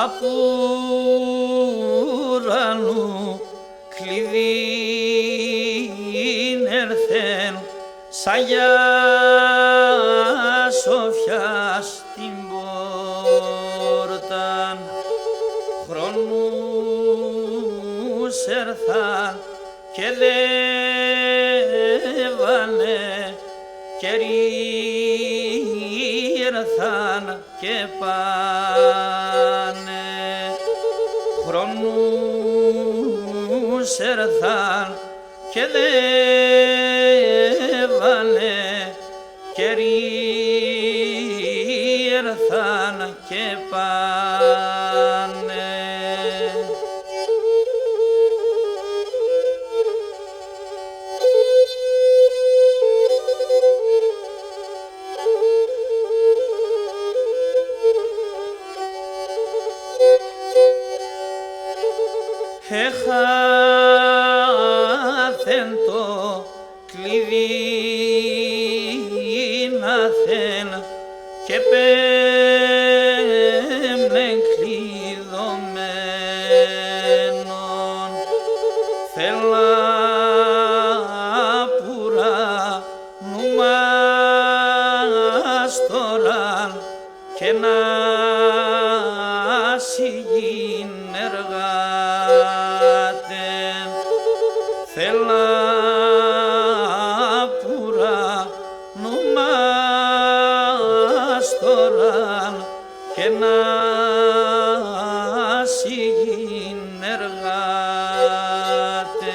από ουρανού κλειδί έρθεν σαν για σοφιά στην πόρταν χρόνους έρθαν και δεύανε καιροί ήρθαν και πάνε χρόνους έρθαν και δεύανε καιροί ήρθαν και πάνε. Έχαθεν το κλειδί ναθεν και πέμνεν κλειδωμένον θέλα πουρά νου μας τώρα και να συγγυνεργάτε θέλα πουρά νου μας τώρα και να συγγυνεργάτε.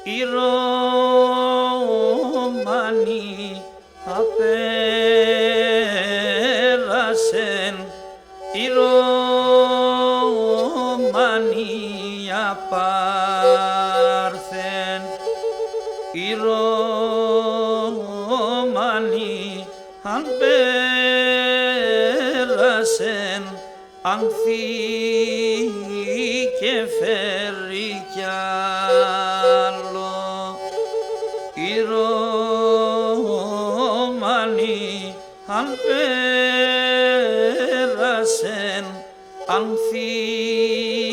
Οι Ρωμανοί απέρασεν, οι Ρωμανοί απάρθεν, οι Ρωμανοί αν πέρασεν, ανθεί και φέρει κι άλλο. Οι Ρωμανοί αν πέρασεν, ανθεί